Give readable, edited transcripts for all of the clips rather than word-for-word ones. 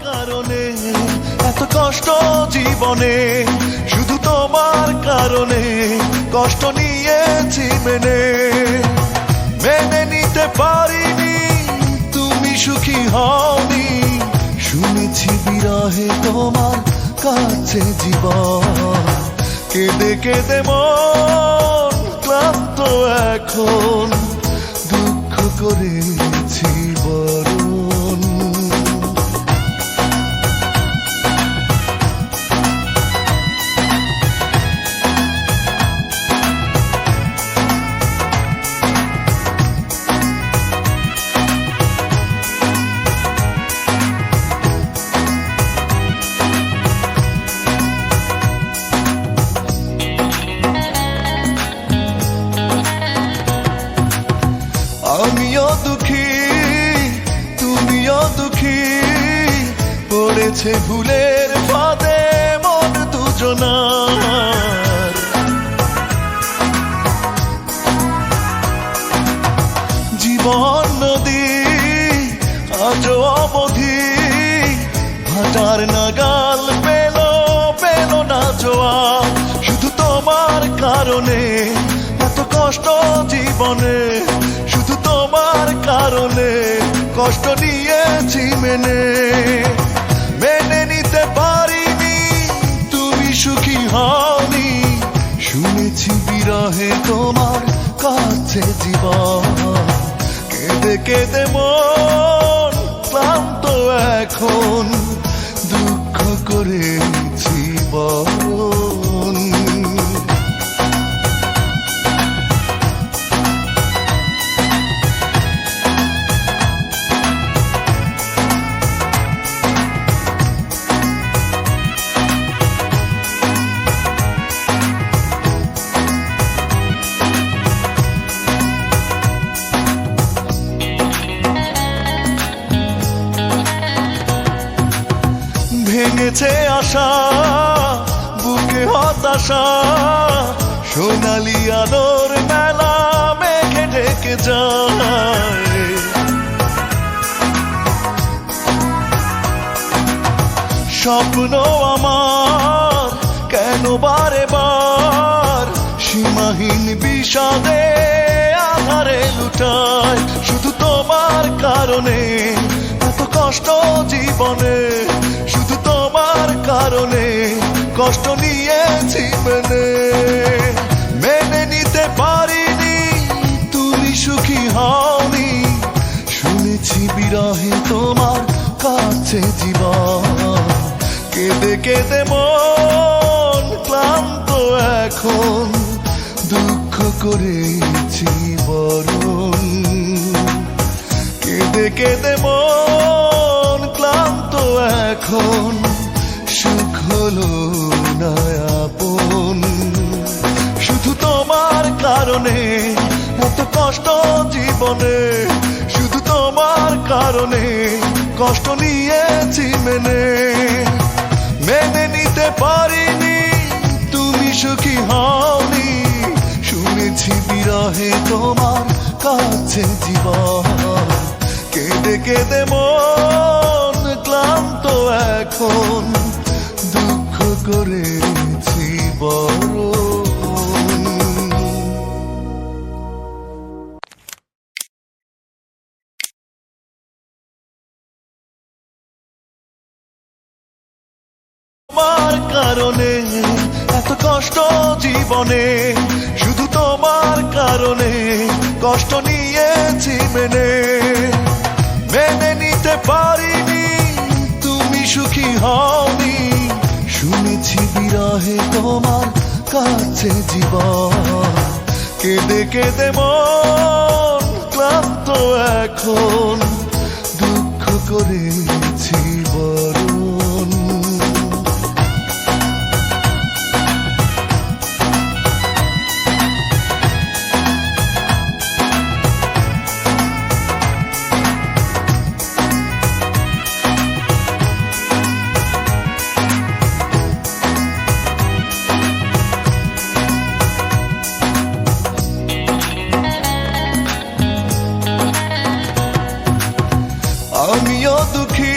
কারণে এত কষ্ট জীবনে, শুধু তোমার কারণে কষ্ট নিয়েছি মেনে নিতে পারিনি তুমি সুখী হওনি। শুনেছি বিরহে তোমার কাছে জীবন, কেঁদে কেঁদে মন ক্লান্ত এখন, দুঃখ করেছি বরণ। আমিও দুঃখী তুমিও দুঃখী, পড়েছে ভুলের ফাঁদে মন দুজনার। জীবন নদী আজও অবধি, ভাটার নাগাল পেল না জোয়ার। শুধু তোমার কারণে এত কষ্ট জীবনে, শুধু তোমার কারণে কষ্ট নিয়েছি মেনে নিতে পারিনি তুমি সুখী হওনি। শুনেছি বিরহে তোমার কাছে জীবন, কেঁদে কেঁদে মন ক্লান্ত এখন, দুঃখ করেছি বরণ। ভেঙেছে আশা বুকে হতাশা, সোনালি আলোর মেলা মেঘে ঢেকে যায়। স্বপ্ন আমার কেন বারে বার সীমাহীন বিষাদে আধারে লুটায়। শুধু তোমার কারণে এত কষ্ট জীবনে, শুধু তোমার কারণে কষ্ট নিয়েছি মেনে নিতে পারিনি তুমি সুখী হওনি। শুনেছি বিরহে তোমার কাছে জীবন, কেঁদে কেঁদে মন ক্লান্ত এখন, দুঃখ করেছি বরণ। কেঁদে কেঁদে মন ক্লান্ত এখন, সুখ হলো না আপন। শুধু তোমার কারণে এত কষ্ট জীবনে, শুধু তোমার কারণে কষ্ট নিয়েছি মেনে নিতে পারিনি তুমি সুখী হওনি। শুনেছি বিরহে তোমার কাছে জীবন, কেঁদে কেঁদে মন ক্লান্ত এখন, দুঃখ করেছি বরণ। তোমার কারণে এত কষ্ট জীবনে, শুধু তোমার কারণে কষ্ট নিয়েছি মেনে নিতে পারিনি তুমি সুখী হওনি। শুনেছি বিরহে তোমার কাছে জীবন, কেঁদে কেঁদে মন ক্লান্ত এখন, দুঃখ করেছি বরণ। আমিও দুঃখী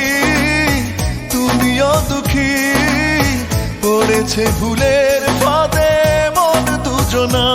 দুঃখী, পড়েছে ভুলের ফাঁদে মন দুজনা।